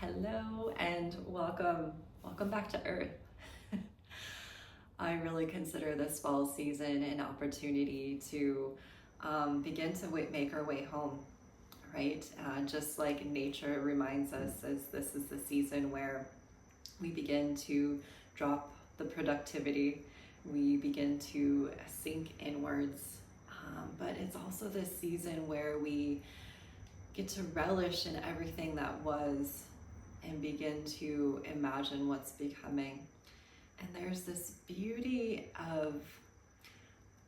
Hello and welcome back to Earth. I really consider this fall season an opportunity to begin to make our way home, right? Just like nature reminds us, as this is the season where we begin to drop the productivity, we begin to sink inwards. But it's also this season where we get to relish in everything that was and begin to imagine what's becoming. And there's this beauty of,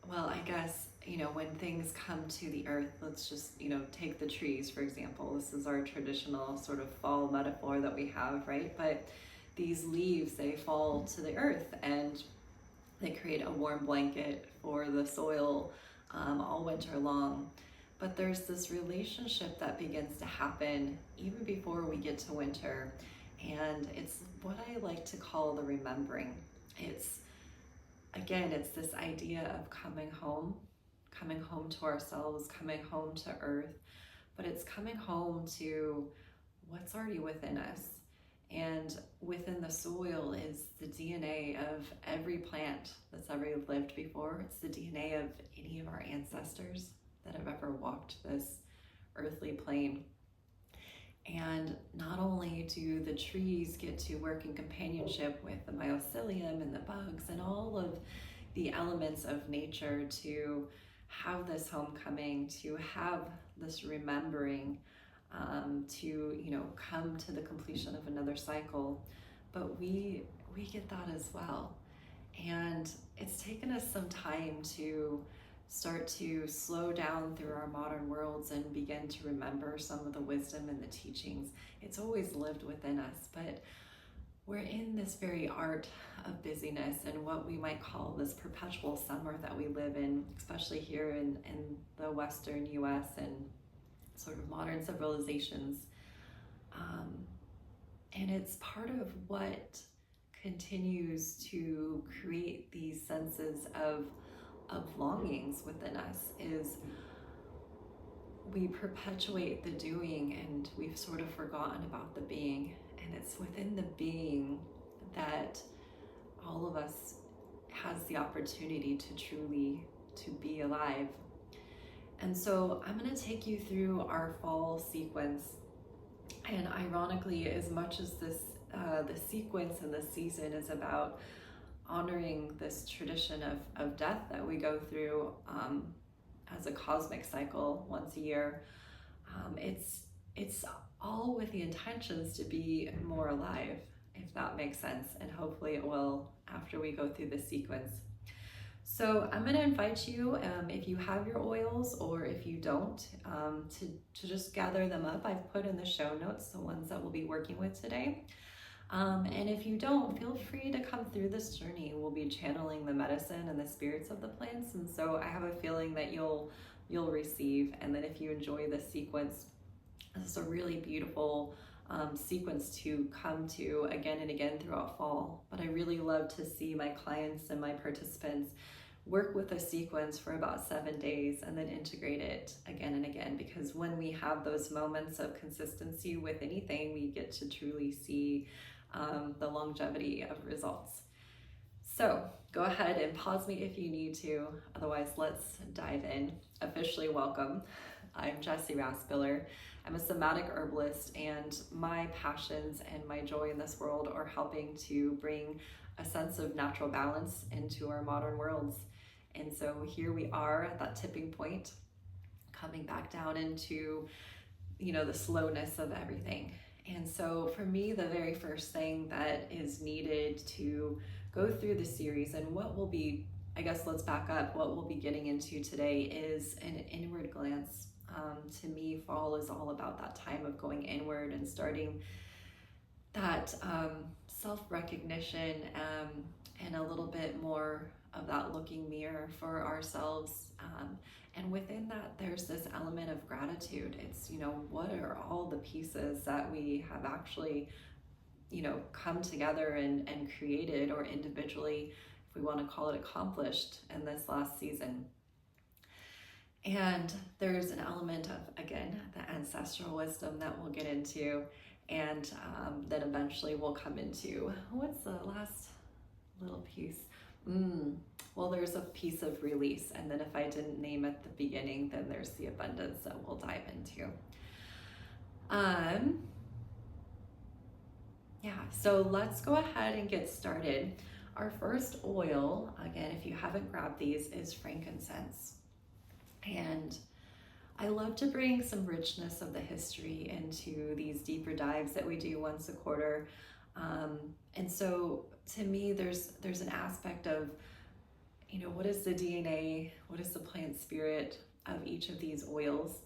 well, I guess, when things come to the earth, let's just, take the trees, for example. This is our traditional sort of fall metaphor that we have, right? But these leaves, they fall to the earth and they create a warm blanket for the soil all winter long. But there's this relationship that begins to happen even before we get to winter. And it's what I like to call the remembering. It's this idea of coming home to ourselves, coming home to earth, but it's coming home to what's already within us. And within the soil is the DNA of every plant that's ever lived before. It's the DNA of any of our ancestors that have ever walked this earthly plane. And not only do the trees get to work in companionship with the mycelium and the bugs and all of the elements of nature to have this homecoming, to have this remembering, to come to the completion of another cycle, but we get that as well. And it's taken us some time to start to slow down through our modern worlds and begin to remember some of the wisdom and the teachings. It's always lived within us, but we're in this very art of busyness and what we might call this perpetual summer that we live in, especially here in the Western US and sort of modern civilizations. And it's part of what continues to create these senses of longings within us is we perpetuate the doing and we've sort of forgotten about the being. And it's within the being that all of us has the opportunity to truly to be alive. And so I'm going to take you through our fall sequence. And ironically, as much as this the sequence and the season is about honoring this tradition of death that we go through as a cosmic cycle once a year, it's all with the intentions to be more alive, if that makes sense, and hopefully it will after we go through the sequence. So I'm going to invite you, if you have your oils or if you don't, to just gather them up. I've put in the show notes the ones that we'll be working with today. And if you don't, feel free to come through this journey. We'll be channeling the medicine and the spirits of the plants, and so I have a feeling that you'll receive. And then if you enjoy this sequence, this is a really beautiful sequence to come to again and again throughout fall. But I really love to see my clients and my participants work with a sequence for about 7 days and then integrate it again and again, because when we have those moments of consistency with anything, we get to truly see the longevity of results. So go ahead and pause me if you need to. Otherwise, let's dive in. Officially welcome. I'm Jessie Raspiller. I'm a somatic herbalist, and my passions and my joy in this world are helping to bring a sense of natural balance into our modern worlds. And so here we are at that tipping point, coming back down into, the slowness of everything. And so for me, the very first thing that is needed to go through the series, and what we'll be, I guess let's back up, what we'll be getting into today is an inward glance. To me, fall is all about that time of going inward and starting that self-recognition and a little bit more of that looking mirror for ourselves. And within that, there's this element of gratitude. It's, what are all the pieces that we have actually, come together and created, or individually, if we want to call it, accomplished in this last season. And there's an element of, again, the ancestral wisdom that we'll get into. And then eventually we'll come into, what's the last little piece? Well, there's a piece of release. And then if I didn't name at the beginning, then there's the abundance that we'll dive into. Yeah, so let's go ahead and get started. Our first oil, again, if you haven't grabbed these, is frankincense. And I love to bring some richness of the history into these deeper dives that we do once a quarter. And so to me, there's an aspect of, what is the DNA, what is the plant spirit of each of these oils?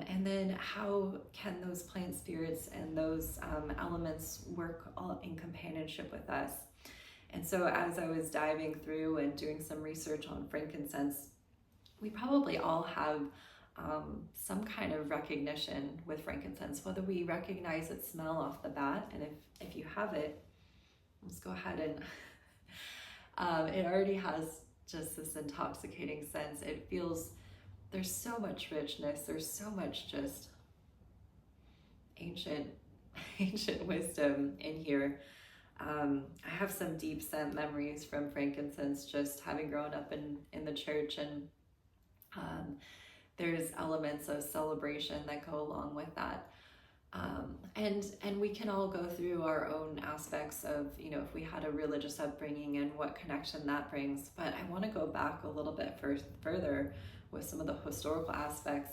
And then how can those plant spirits and those elements work all in companionship with us? And so as I was diving through and doing some research on frankincense, we probably all have some kind of recognition with frankincense, whether we recognize its smell off the bat. And if you have it, let's go ahead and it already has just this intoxicating sense. It feels, there's so much richness, there's so much just ancient wisdom in here. I have some deep scent memories from frankincense, just having grown up in the church, and there's elements of celebration that go along with that. And we can all go through our own aspects of, if we had a religious upbringing and what connection that brings. But I want to go back a little bit further with some of the historical aspects.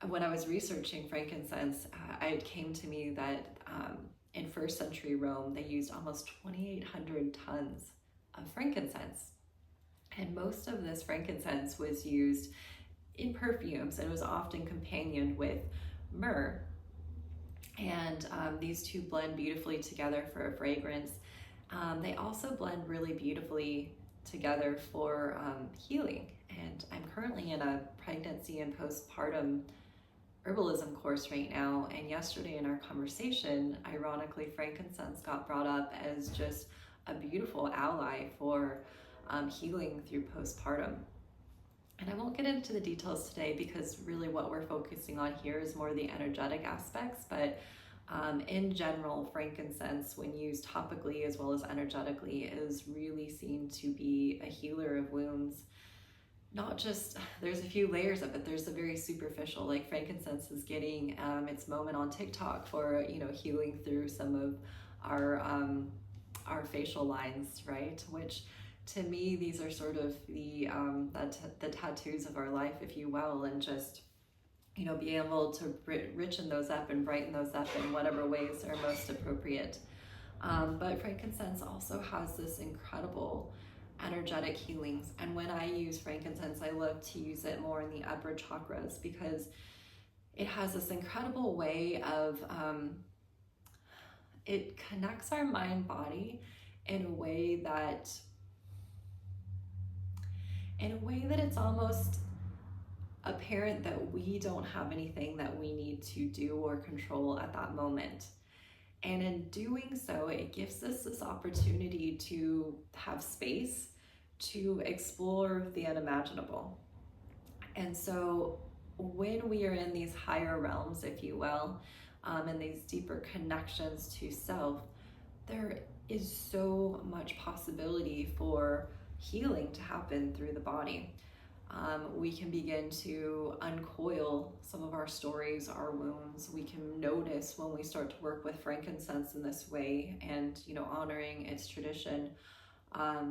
When I was researching frankincense, it came to me that in first century Rome, they used almost 2,800 tons of frankincense. And most of this frankincense was used in perfumes, and it was often companioned with myrrh. And these two blend beautifully together for a fragrance. They also blend really beautifully together for healing. And I'm currently in a pregnancy and postpartum herbalism course right now. And yesterday in our conversation, ironically, frankincense got brought up as just a beautiful ally for healing through postpartum. And I won't get into the details today because really what we're focusing on here is more the energetic aspects. But in general, frankincense, when used topically as well as energetically, is really seen to be a healer of wounds. Not just, there's a few layers of it. There's the very superficial, like frankincense is getting its moment on TikTok for, healing through some of our facial lines, right? Which to me, these are sort of the tattoos of our life, if you will, and just, be able to richen those up and brighten those up in whatever ways are most appropriate. But frankincense also has this incredible energetic healings. And when I use frankincense, I love to use it more in the upper chakras because it has this incredible way of, it connects our mind body in a way that it's almost apparent that we don't have anything that we need to do or control at that moment. And in doing so, it gives us this opportunity to have space to explore the unimaginable. And so when we are in these higher realms, if you will, and these deeper connections to self, there is so much possibility for healing to happen through the body. We can begin to uncoil some of our stories, our wounds. We can notice when we start to work with frankincense in this way and, honoring its tradition,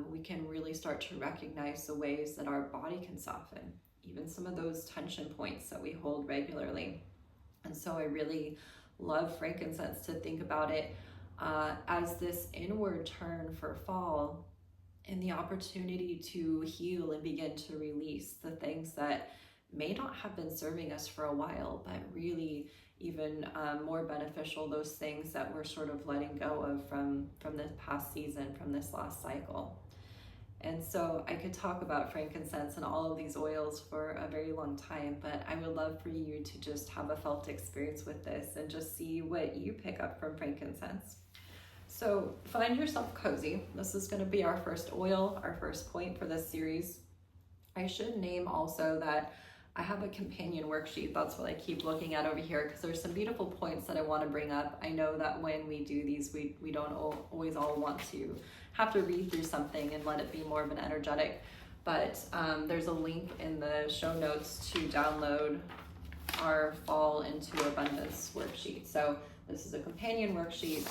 we can really start to recognize the ways that our body can soften, even some of those tension points that we hold regularly. And so I really love frankincense to think about it as this inward turn for fall, and the opportunity to heal and begin to release the things that may not have been serving us for a while, but really even more beneficial, those things that we're sort of letting go of from this past season, from this last cycle. And so I could talk about frankincense and all of these oils for a very long time, but I would love for you to just have a felt experience with this and just see what you pick up from frankincense. So find yourself cozy. This is going to be our first oil, our first point for this series. I should name also that I have a companion worksheet. That's what I keep looking at over here, because there's some beautiful points that I want to bring up. I know that when we do these, we don't always all want to have to read through something and let it be more of an energetic, but there's a link in the show notes to download our Fall into Abundance worksheet. So this is a companion worksheet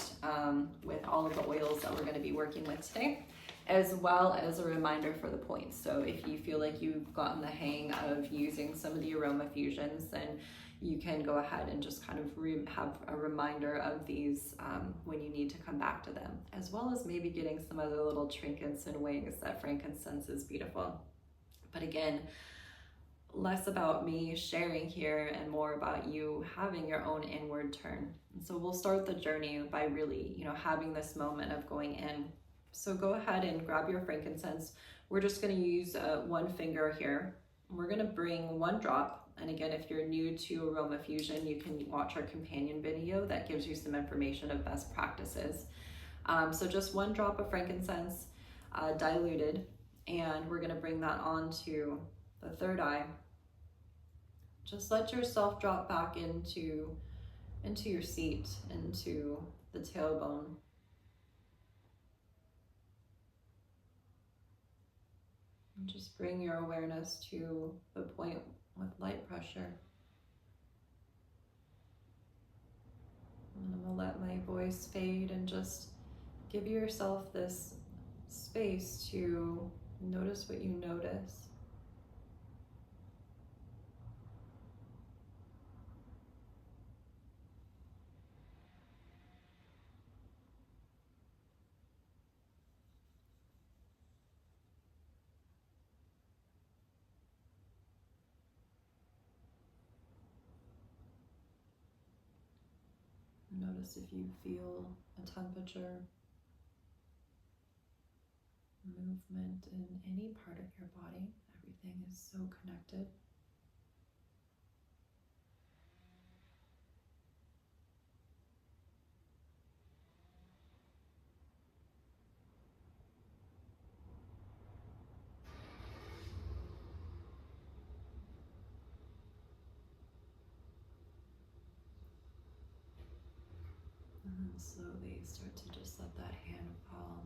with all of the oils that we're going to be working with today, as well as a reminder for the points. So if you feel like you've gotten the hang of using some of the aroma fusions, then you can go ahead and just kind of have a reminder of these when you need to come back to them, as well as maybe getting some other little trinkets and ways that frankincense is beautiful. But again, less about me sharing here and more about you having your own inward turn. And so we'll start the journey by really, having this moment of going in. So go ahead and grab your frankincense. We're just going to use one finger here. We're going to bring one drop. And again, if you're new to aroma fusion, you can watch our companion video that gives you some information of best practices. So just one drop of frankincense, diluted, and we're going to bring that onto the third eye. Just let yourself drop back into your seat, into the tailbone. And just bring your awareness to the point with light pressure. And I'm going to let my voice fade and just give yourself this space to notice what you notice. Notice if you feel a temperature, movement in any part of your body. Everything is so connected. And then slowly start to just let that hand fall.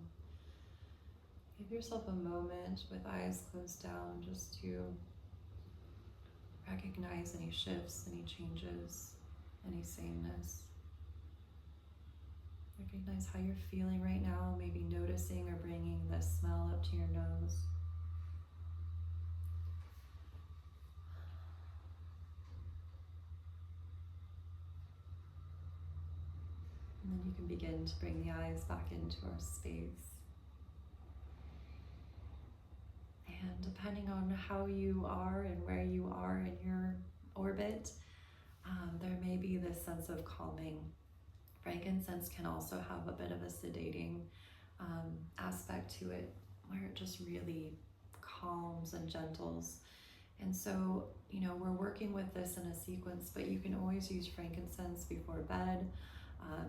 Give yourself a moment with eyes closed down just to recognize any shifts, any changes, any sameness. Recognize how you're feeling right now, maybe noticing or bringing the smell up to your nose. And then you can begin to bring the eyes back into our space. And depending on how you are and where you are in your orbit, there may be this sense of calming. Frankincense can also have a bit of a sedating aspect to it, where it just really calms and gentles. And so, we're working with this in a sequence, but you can always use frankincense before bed.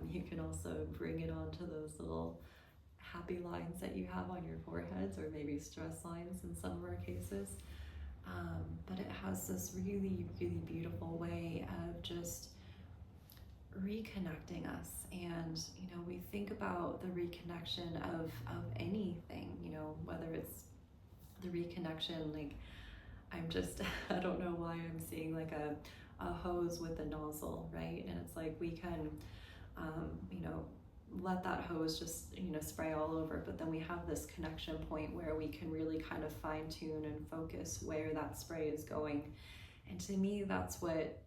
You can also bring it onto those little happy lines that you have on your foreheads, or maybe stress lines in some of our cases. But it has this really, really beautiful way of just reconnecting us. And we think about the reconnection of anything, whether it's the reconnection, like I'm just I don't know why I'm seeing like a hose with a nozzle, right? And it's like we can let that hose just spray all over, but then we have this connection point where we can really kind of fine tune and focus where that spray is going. And to me, that's what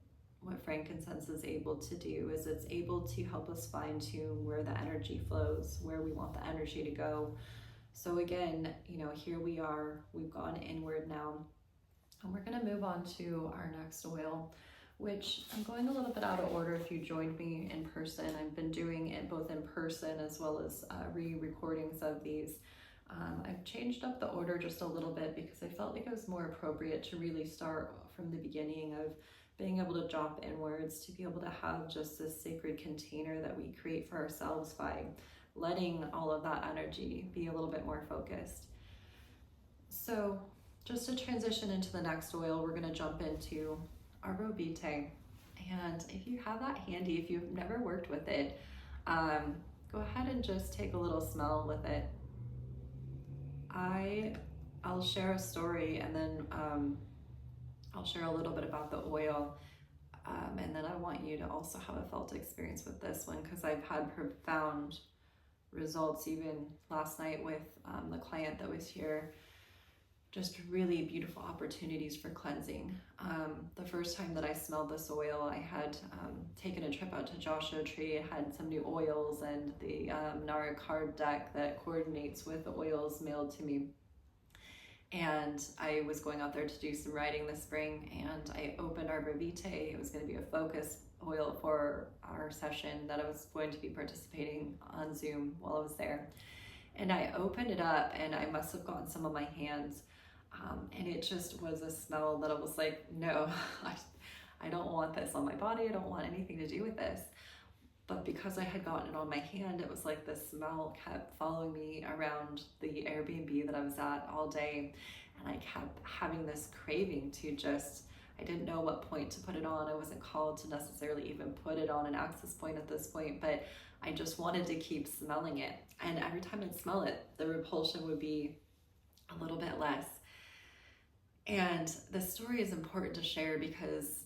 frankincense is able to do, is it's able to help us fine tune where the energy flows, where we want the energy to go. So again, here we are, we've gone inward now, and we're going to move on to our next oil, which I'm going a little bit out of order. If you joined me in person, I've been doing it both in person as well as re-recordings of these. I've changed up the order just a little bit because I felt like it was more appropriate to really start from the beginning of being able to drop inwards, to be able to have just this sacred container that we create for ourselves by letting all of that energy be a little bit more focused. So just to transition into the next oil, we're gonna jump into Arborvitae. And if you have that handy, if you've never worked with it, go ahead and just take a little smell with it. I'll share a story, and then I'll share a little bit about the oil, and then I want you to also have a felt experience with this one, because I've had profound results even last night with the client that was here. Just really beautiful opportunities for cleansing. The first time that I smelled this oil, I had taken a trip out to Joshua Tree. I had some new oils and the Nara card deck that coordinates with the oils mailed to me. And I was going out there to do some writing this spring, and I opened Arborvitae. It was going to be a focus oil for our session that I was going to be participating on Zoom while I was there. And I opened it up, and I must have gotten some on my hands. And it just was a smell that I was like, no, I don't want this on my body. I don't want anything to do with this. But because I had gotten it on my hand, it was like the smell kept following me around the Airbnb that I was at all day. And I kept having this craving to just, I didn't know what point to put it on. I wasn't called to necessarily even put it on an access point at this point, but I just wanted to keep smelling it. And every time I'd smell it, the repulsion would be a little bit less. And the story is important to share because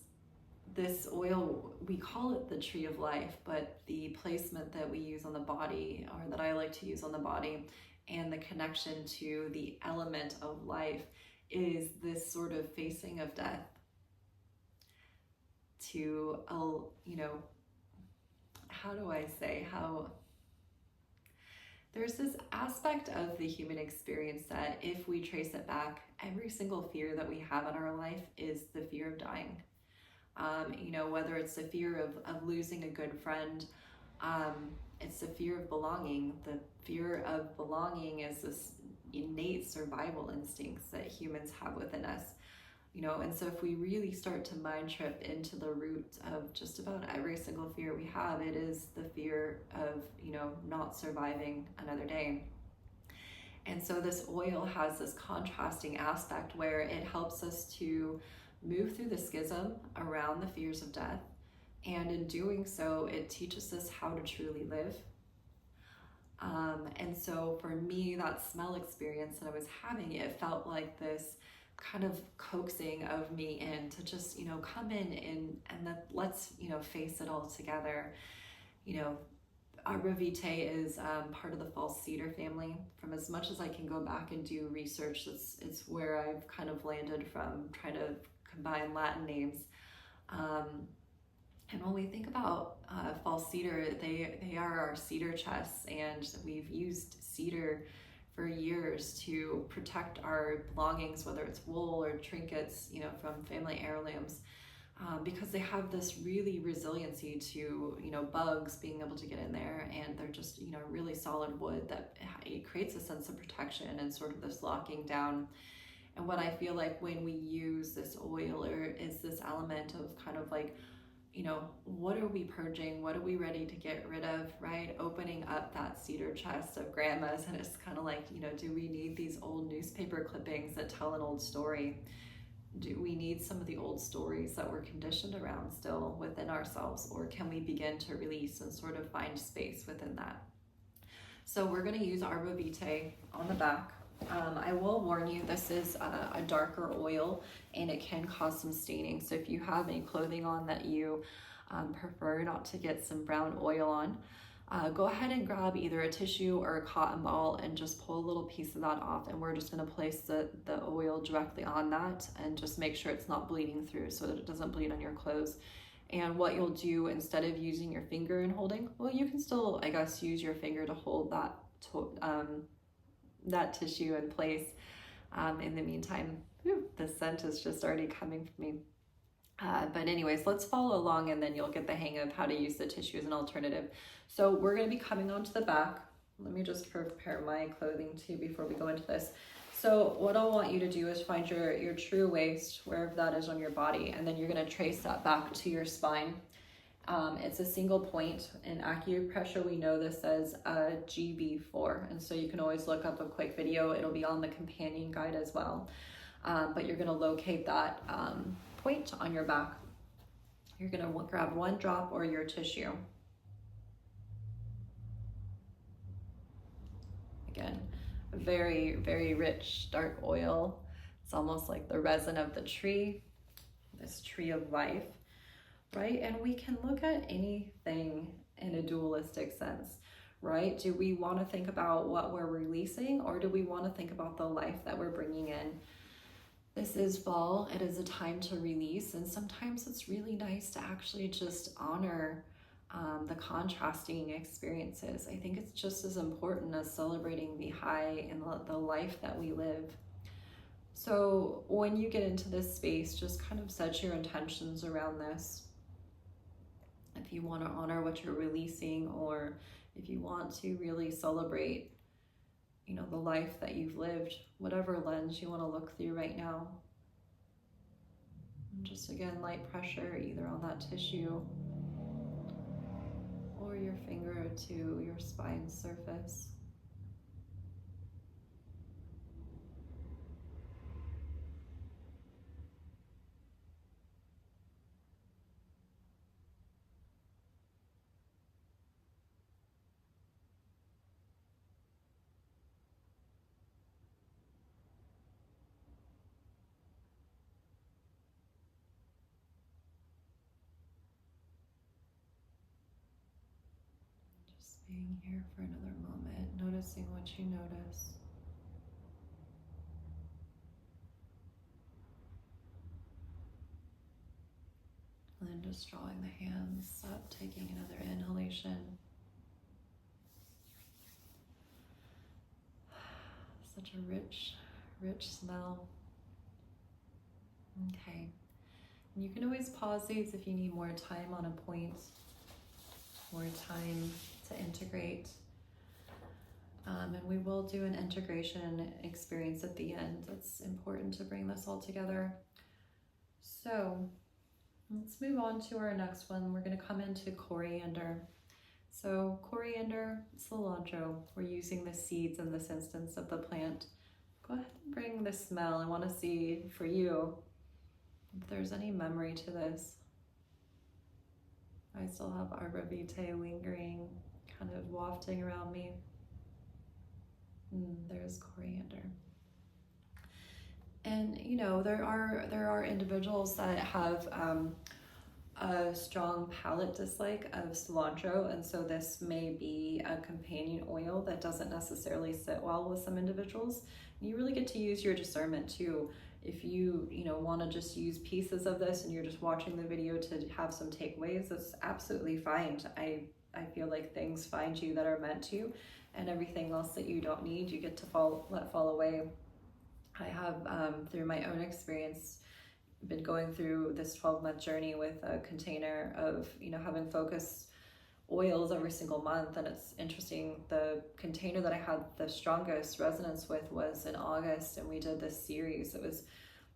this oil, we call it the tree of life, but the placement that we use on the body, or that I like to use on the body, and the connection to the element of life is this sort of facing of death to, how do I say, how there's this aspect of the human experience that if we trace it back, every single fear that we have in our life is the fear of dying. Whether it's the fear of losing a good friend, it's the fear of belonging. The fear of belonging is this innate survival instincts that humans have within us. And so if we really start to mind trip into the root of just about every single fear we have, it is the fear of, not surviving another day. And so this oil has this contrasting aspect where it helps us to move through the schism around the fears of death. And in doing so, it teaches us how to truly live. And so for me, that smell experience that I was having, it felt like this kind of coaxing of me in to just, come in and let's, face it all together. Arborvitae is part of the false cedar family. From as much as I can go back and do research, it's where I've kind of landed from trying to combine Latin names. And when we think about false cedar, they are our cedar chests, and we've used cedar for years to protect our belongings, whether it's wool or trinkets, from family heirlooms, because they have this really resiliency to, bugs being able to get in there, and they're just, really solid wood that it creates a sense of protection and sort of this locking down. And what I feel like when we use this oil is this element of kind of like, what are we purging? What are we ready to get rid of, right? Opening up that cedar chest of grandma's, and it's kind of like, do we need these old newspaper clippings that tell an old story? Do we need some of the old stories that we're conditioned around still within ourselves, or can we begin to release and sort of find space within that? So we're going to use Arborvitae on the back. I will warn you, this is a darker oil, and it can cause some staining. So if you have any clothing on that you prefer not to get some brown oil on, go ahead and grab either a tissue or a cotton ball and just pull a little piece of that off. And we're just going to place the oil directly on that and just make sure it's not bleeding through so that it doesn't bleed on your clothes. And what you'll do, instead of using your finger and holding, well, you can still, I guess, use your finger to hold that tissue in place. In the meantime, the scent is just already coming from me. But anyways, let's follow along, and then you'll get the hang of how to use the tissue as an alternative. So we're going to be coming onto the back. Let me just prepare my clothing too before we go into this. So what I want you to do is find your true waist, wherever that is on your body, and then you're going to trace that back to your spine. It's a single point. In acupressure, we know this as a GB4, and so you can always look up a quick video. It'll be on the companion guide as well. but you're going to locate that point on your back. You're going to grab one drop or your tissue. Again, a very, very rich dark oil. It's almost like the resin of the tree, this tree of life, right? And we can look at anything in a dualistic sense, right? Do we want to think about what we're releasing, or do we want to think about the life that we're bringing in? This is fall. It is a time to release, and sometimes it's really nice to actually just honor the contrasting experiences. I think it's just as important as celebrating the high and the life that we live. So when you get into this space, just kind of set your intentions around this. If you want to honor what you're releasing, or if you want to really celebrate, you know, the life that you've lived, whatever lens you want to look through right now. And just again, light pressure either on that tissue or your finger to your spine surface. Being here for another moment, noticing what you notice. And then just drawing the hands up, taking another inhalation. Such a rich, rich smell. Okay. And you can always pause these if you need more time on a point, more time to integrate. And we will do an integration experience at the end. It's important to bring this all together. So let's move on to our next one. We're going to come into coriander. So coriander, cilantro, we're using the seeds in this instance of the plant. Go ahead and bring the smell. I want to see for you if there's any memory to this. I still have Arborvitae lingering, kind of wafting around me. There's coriander. And you know, there are individuals that have a strong palate dislike of cilantro, and so this may be a companion oil that doesn't necessarily sit well with some individuals. And you really get to use your discernment too. If you want to just use pieces of this and you're just watching the video to have some takeaways, that's absolutely fine. I feel like things find you that are meant to, and everything else that you don't need, you get to let fall away. I have, through my own experience, been going through this 12-month journey with a container of, having focus oils every single month. And it's interesting, the container that I had the strongest resonance with was in August, and we did this series. It was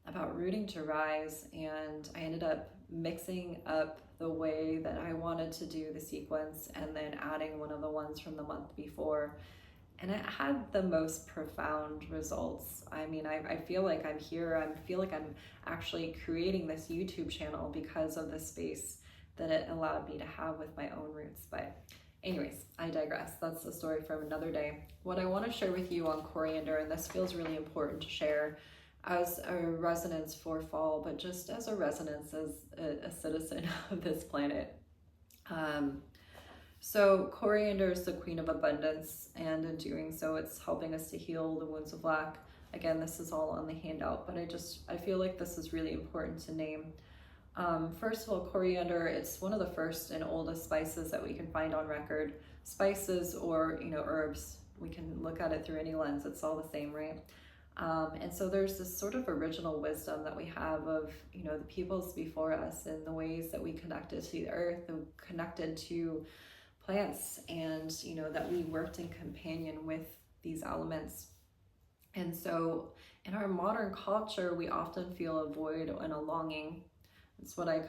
about rooting to rise, and I ended up mixing up the way that I wanted to do the sequence and then adding one of the ones from the month before. And it had the most profound results. I mean, I feel like I'm here. I feel like I'm actually creating this YouTube channel because of the space that it allowed me to have with my own roots. But anyways, I digress. That's the story from another day. What I want to share with you on coriander, and this feels really important to share as a resonance for fall, but just as a resonance as a citizen of this planet. So coriander is the queen of abundance, and in doing so, it's helping us to heal the wounds of lack. Again, this is all on the handout, but I feel like this is really important to name. First of all, coriander, it's one of the first and oldest spices that we can find on record. Spices or, herbs, we can look at it through any lens, it's all the same, right? And so there's this sort of original wisdom that we have of, the peoples before us and the ways that we connected to the earth, and connected to plants, and, that we worked in companion with these elements. And so in our modern culture, we often feel a void and a longing. It's what I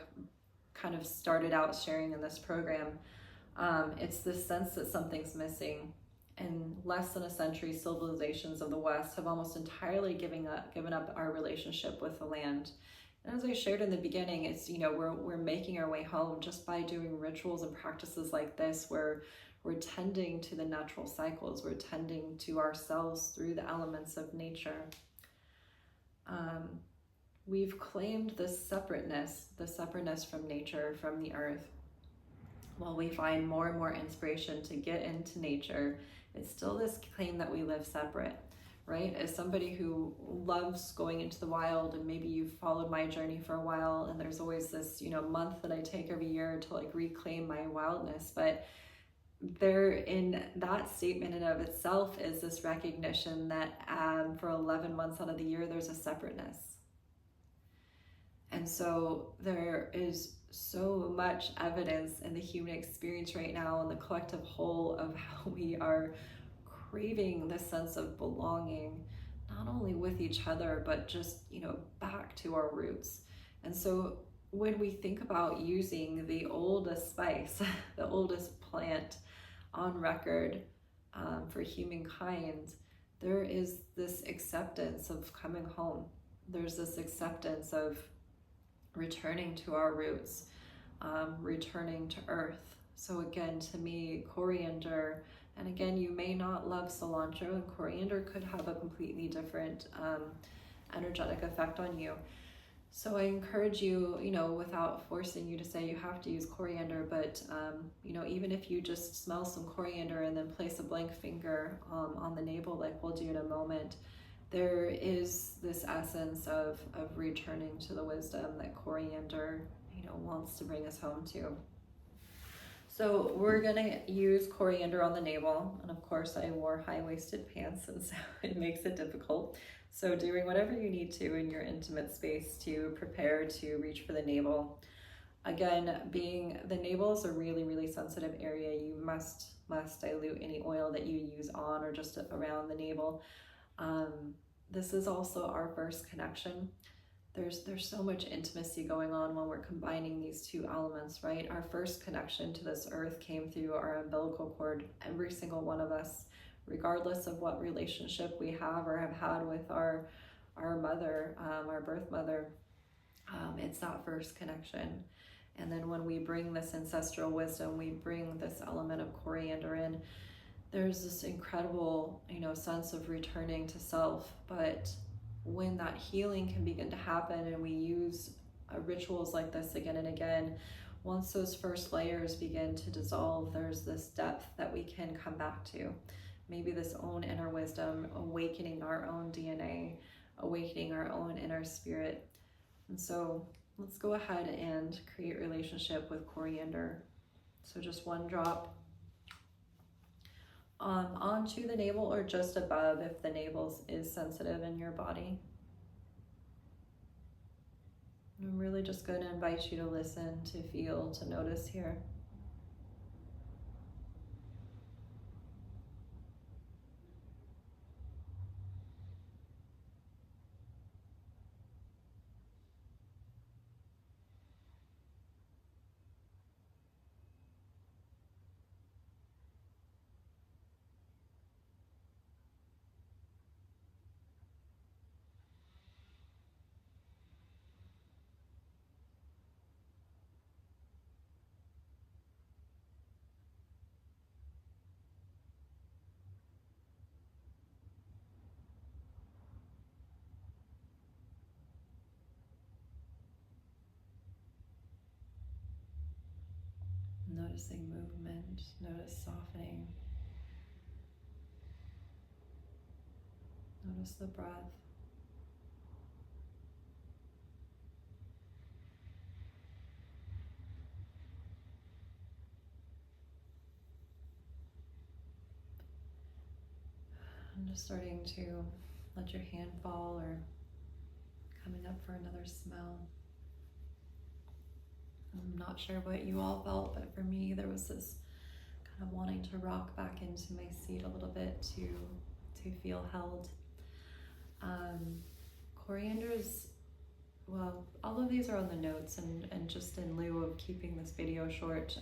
kind of started out sharing in this program. It's this sense that something's missing. in less than a century, civilizations of the West have almost entirely given up our relationship with the land. And as I shared in the beginning, it's, we're making our way home just by doing rituals and practices like this, where we're tending to the natural cycles, we're tending to ourselves through the elements of nature. We've claimed this separateness, from nature, from the earth. While we find more and more inspiration to get into nature, it's still this claim that we live separate, right? As somebody who loves going into the wild, and maybe you've followed my journey for a while, and there's always this, month that I take every year to like reclaim my wildness, but there, in that statement in of itself, is this recognition that for 11 months out of the year, there's a separateness. And so there is so much evidence in the human experience right now, in the collective whole, of how we are craving this sense of belonging, not only with each other, but just, back to our roots. And so when we think about using the oldest spice, the oldest plant on record for humankind, there is this acceptance of coming home. There's this acceptance of returning to our roots, returning to earth. So again, to me, coriander, and again, you may not love cilantro, and coriander could have a completely different energetic effect on you. So I encourage you, without forcing you to say you have to use coriander, but, even if you just smell some coriander and then place a blank finger on the navel, like we'll do in a moment, there is this essence of returning to the wisdom that coriander, wants to bring us home to. So we're gonna use coriander on the navel, and of course I wore high-waisted pants, and so it makes it difficult. So doing whatever you need to in your intimate space to prepare to reach for the navel. Again, being the navel is a really, really sensitive area, you must dilute any oil that you use on or just around the navel. This is also our first connection. There's so much intimacy going on when we're combining these two elements, right? Our first connection to this earth came through our umbilical cord, every single one of us, regardless of what relationship we have or have had with our mother, our birth mother. It's that first connection. And then when we bring this ancestral wisdom, we bring this element of coriander in, there's this incredible, sense of returning to self. But when that healing can begin to happen, and we use rituals like this again and again, once those first layers begin to dissolve, there's this depth that we can come back to. Maybe this own inner wisdom, awakening our own DNA, awakening our own inner spirit. And so let's go ahead and create relationship with coriander. So just one drop onto the navel, or just above if the navel is sensitive in your body. I'm really just going to invite you to listen, to feel, to notice here. Noticing movement, notice softening. Notice the breath. And just starting to let your hand fall, or coming up for another smell. I'm not sure what you all felt, but for me, there was this kind of wanting to rock back into my seat a little bit to feel held. Coriander is, well, all of these are on the notes, and just in lieu of keeping this video short,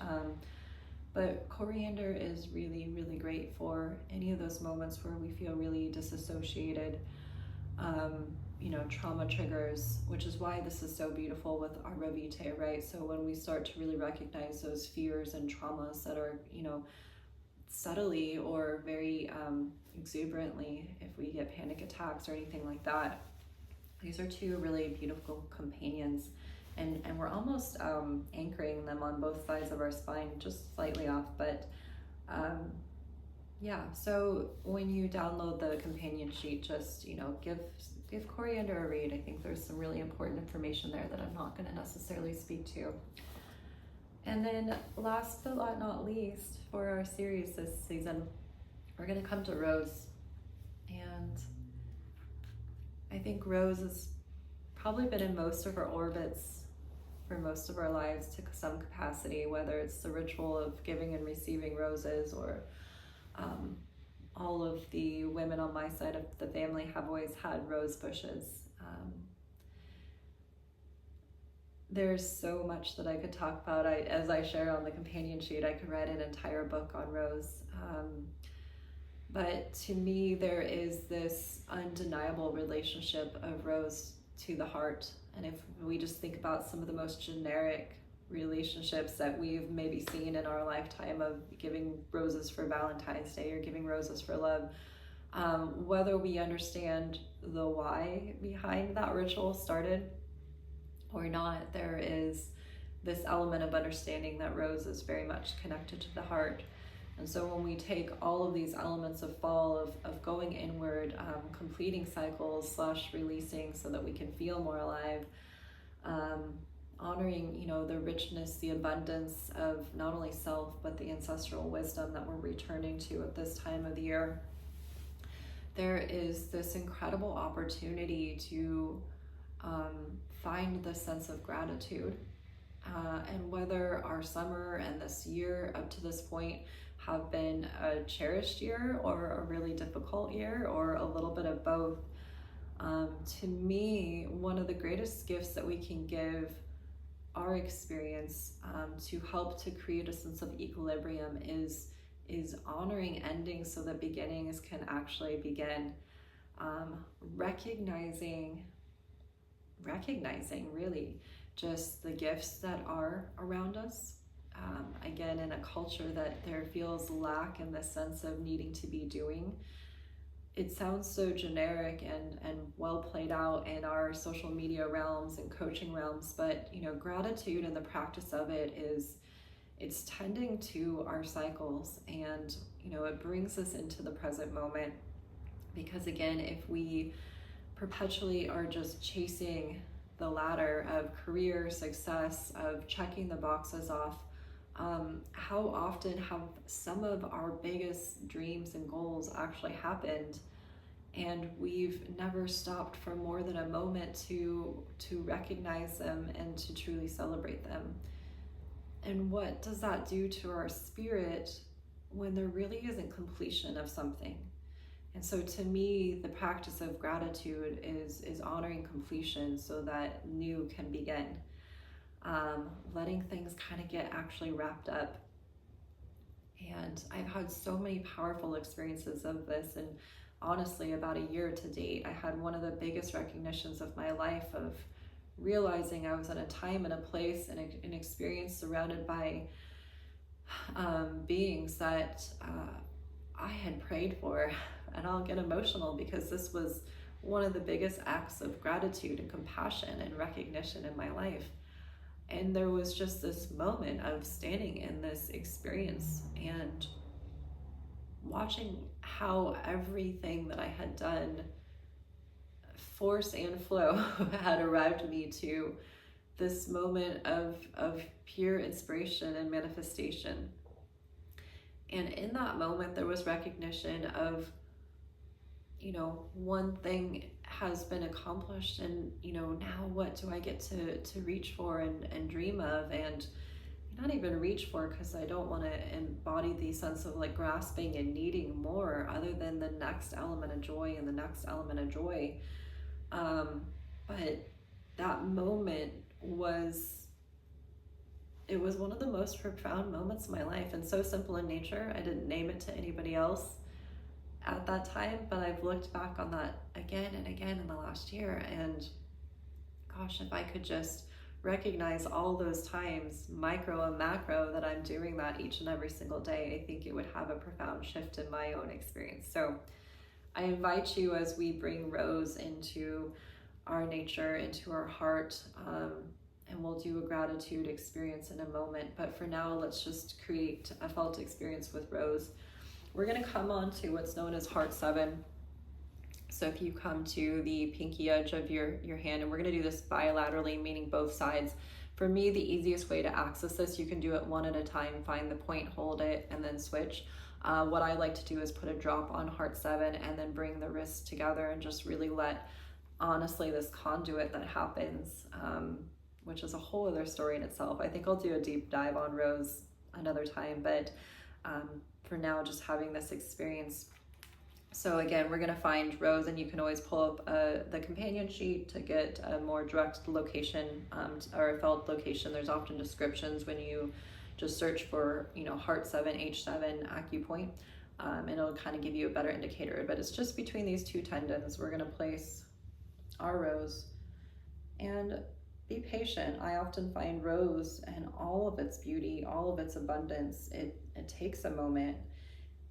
But coriander is really, really great for any of those moments where we feel really disassociated, trauma triggers, which is why this is so beautiful with Arborvitae, right? So when we start to really recognize those fears and traumas that are, subtly or very exuberantly, if we get panic attacks or anything like that, these are two really beautiful companions. And we're almost anchoring them on both sides of our spine, just slightly off, but so when you download the companion sheet, just give coriander a read. I think there's some really important information there that I'm not going to necessarily speak to. And then last but not least, for our series this season, we're going to come to rose. And I think rose has probably been in most of our orbits for most of our lives to some capacity, whether it's the ritual of giving and receiving roses, or all of the women on my side of the family have always had rose bushes. There's so much that I could talk about. As I share on the companion sheet, I could write an entire book on rose. But to me, there is this undeniable relationship of rose to the heart. And if we just think about some of the most generic relationships that we've maybe seen in our lifetime, of giving roses for Valentine's Day or giving roses for love, whether we understand the why behind that ritual started or not, there is this element of understanding that rose is very much connected to the heart. And so when we take all of these elements of fall, of going inward, completing cycles / releasing so that we can feel more alive, honoring, the richness, the abundance of not only self, but the ancestral wisdom that we're returning to at this time of the year, there is this incredible opportunity to find the sense of gratitude. And whether our summer and this year up to this point have been a cherished year or a really difficult year or a little bit of both, to me, one of the greatest gifts that we can give our experience to help to create a sense of equilibrium is honoring endings so that beginnings can actually begin. Recognizing really just the gifts that are around us. Again, in a culture that there feels lack in the sense of needing to be doing. It sounds so generic and well played out in our social media realms and coaching realms, but gratitude and the practice of it's tending to our cycles, and it brings us into the present moment. Because again, if we perpetually are just chasing the ladder of career success, of checking the boxes off, how often have some of our biggest dreams and goals actually happened, and we've never stopped for more than a moment to recognize them and to truly celebrate them? And what does that do to our spirit when there really isn't completion of something? And so to me, the practice of gratitude is honoring completion so that new can begin. Letting things kind of get actually wrapped up. And I've had so many powerful experiences of this. And honestly, about a year to date, I had one of the biggest recognitions of my life of realizing I was in a time and a place and an experience surrounded by beings that I had prayed for. And I'll get emotional because this was one of the biggest acts of gratitude and compassion and recognition in my life. And there was just this moment of standing in this experience and watching how everything that I had done, force and flow, had arrived me to this moment of pure inspiration and manifestation. And in that moment, there was recognition of, one thing has been accomplished, and now what do I get to reach for and dream of, and not even reach for, because I don't want to embody the sense of like grasping and needing more other than the next element of joy and the next element of joy. But that moment was it was one of the most profound moments of my life, and so simple in nature. I didn't name it to anybody else at that time, but I've looked back on that again and again in the last year, and gosh, if I could just recognize all those times, micro and macro, that I'm doing that each and every single day, I think it would have a profound shift in my own experience. So I invite you, as we bring rose into our nature, into our heart, and we'll do a gratitude experience in a moment. But for now, let's just create a felt experience with rose. We're going to come on to what's known as heart 7. So if you come to the pinky edge of your hand, and we're going to do this bilaterally, meaning both sides. For me, the easiest way to access this, you can do it one at a time, find the point, hold it, and then switch. What I like to do is put a drop on heart 7 and then bring the wrists together and just really let, honestly, this conduit that happens, which is a whole other story in itself. I think I'll do a deep dive on rose another time, but for now, just having this experience. So again, we're going to find rose, and you can always pull up the companion sheet to get a more direct location, or a felt location. There's often descriptions when you just search for, heart 7, H7, acupoint, and it'll kind of give you a better indicator. But it's just between these two tendons. We're going to place our rose and be patient. I often find rose and all of its beauty, all of its abundance, it takes a moment.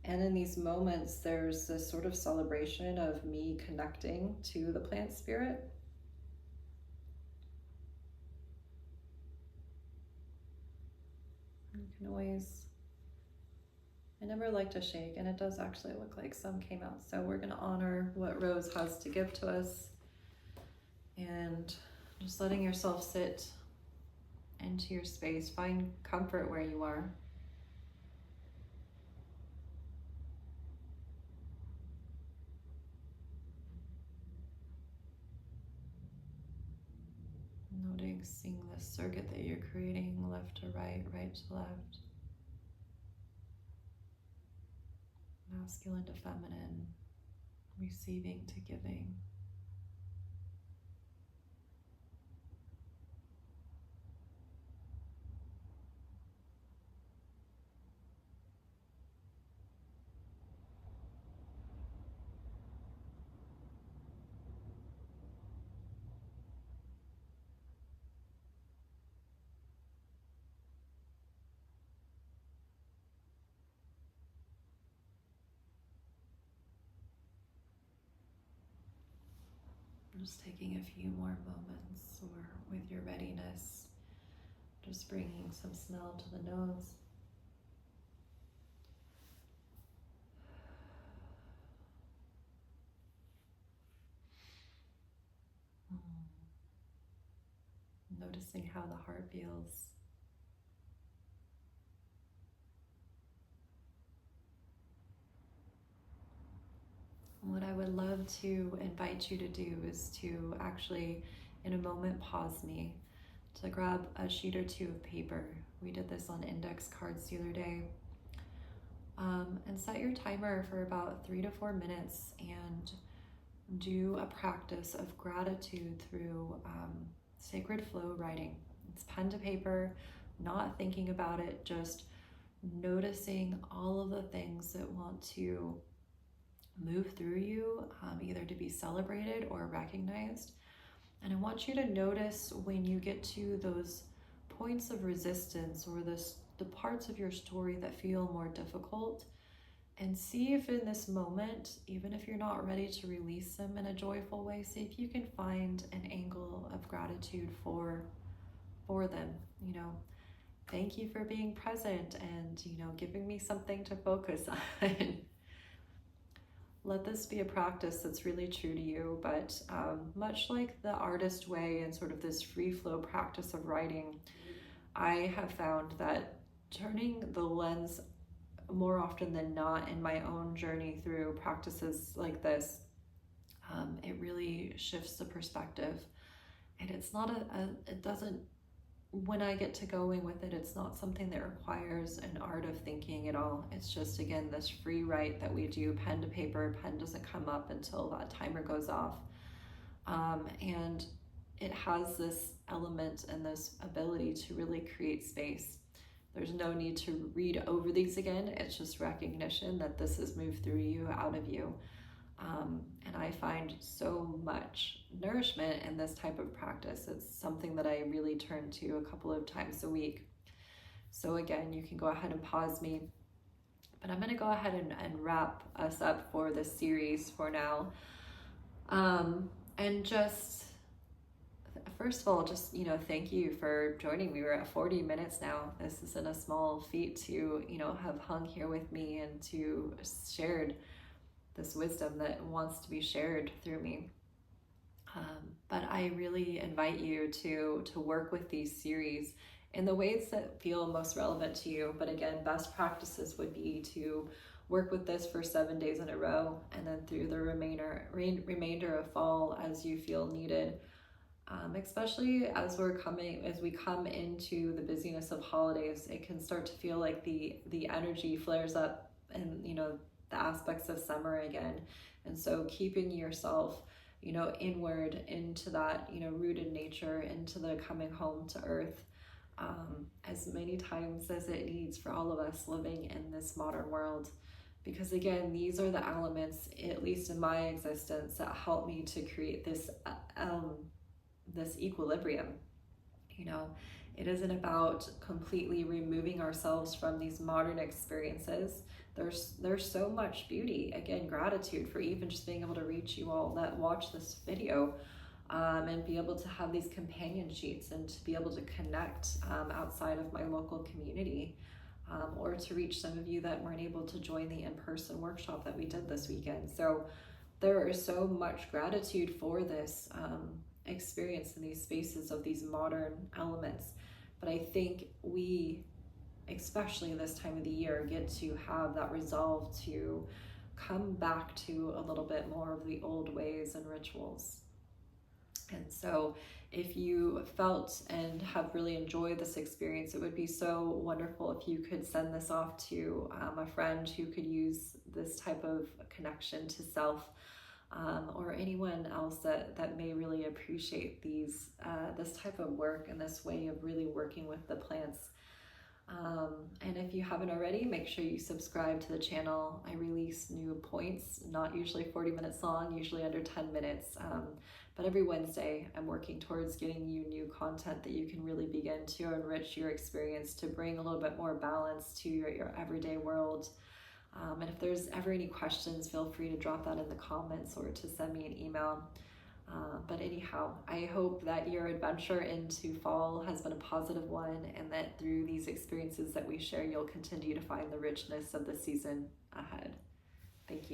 And in these moments, there's this sort of celebration of me connecting to the plant spirit. You can always, I never like to shake, and it does actually look like some came out. So we're going to honor what rose has to give to us, and just letting yourself sit into your space. Find comfort where you are. Noticing the circuit that you're creating, left to right, right to left, masculine to feminine, receiving to giving. Just taking a few more moments, or with your readiness, just bringing some smell to the nose. Noticing how the heart feels. What I would love to invite you to do is to actually, in a moment, pause me, to grab a sheet or two of paper. We did this on index cards the other day. And set your timer for about 3 to 4 minutes and do a practice of gratitude through sacred flow writing. It's pen to paper, not thinking about it, just noticing all of the things that want to move through you, either to be celebrated or recognized. And I want you to notice when you get to those points of resistance, or the parts of your story that feel more difficult, and see if in this moment, even if you're not ready to release them in a joyful way, see if you can find an angle of gratitude for them. Thank you for being present and, giving me something to focus on. Let this be a practice that's really true to you, but much like the artist way and sort of this free flow practice of writing, I have found that turning the lens more often than not in my own journey through practices like this, it really shifts the perspective. And it's not it doesn't, when I get to going with it, it's not something that requires an art of thinking at all. It's just, again, this free write that we do, pen to paper. Pen doesn't come up until that timer goes off. And it has this element and this ability to really create space. There's no need to read over these again. It's just recognition that this has moved through you, out of you. And I find so much nourishment in this type of practice. It's something that I really turn to a couple of times a week. So again, you can go ahead and pause me, but I'm going to go ahead and wrap us up for this series for now. And just, first of all, just, thank you for joining me. We're at 40 minutes now. This isn't a small feat to, have hung here with me and to shared this wisdom that wants to be shared through me. But I really invite you to work with these series in the ways that feel most relevant to you. But again, best practices would be to work with this for 7 days in a row, and then through the remainder of fall as you feel needed. Especially as we come into the busyness of holidays, it can start to feel like the energy flares up, and the aspects of summer again. And so keeping yourself, inward into that, rooted nature, into the coming home to earth, as many times as it needs for all of us living in this modern world. Because again, these are the elements, at least in my existence, that help me to create this equilibrium. It isn't about completely removing ourselves from these modern experiences. There's so much beauty. Again, gratitude for even just being able to reach you all that watch this video, and be able to have these companion sheets and to be able to connect outside of my local community, or to reach some of you that weren't able to join the in-person workshop that we did this weekend. So there is so much gratitude for this experience in these spaces of these modern elements. But I think we, especially this time of the year, get to have that resolve to come back to a little bit more of the old ways and rituals. And so if you felt and have really enjoyed this experience, it would be so wonderful if you could send this off to a friend who could use this type of connection to self, or anyone else that may really appreciate this type of work and this way of really working with the plants. And if you haven't already, make sure you subscribe to the channel. I release new points, not usually 40 minutes long, usually under 10 minutes. But every Wednesday, I'm working towards getting you new content that you can really begin to enrich your experience, to bring a little bit more balance to your everyday world. And if there's ever any questions, feel free to drop that in the comments or to send me an email. But anyhow, I hope that your adventure into fall has been a positive one, and that through these experiences that we share, you'll continue to find the richness of the season ahead. Thank you.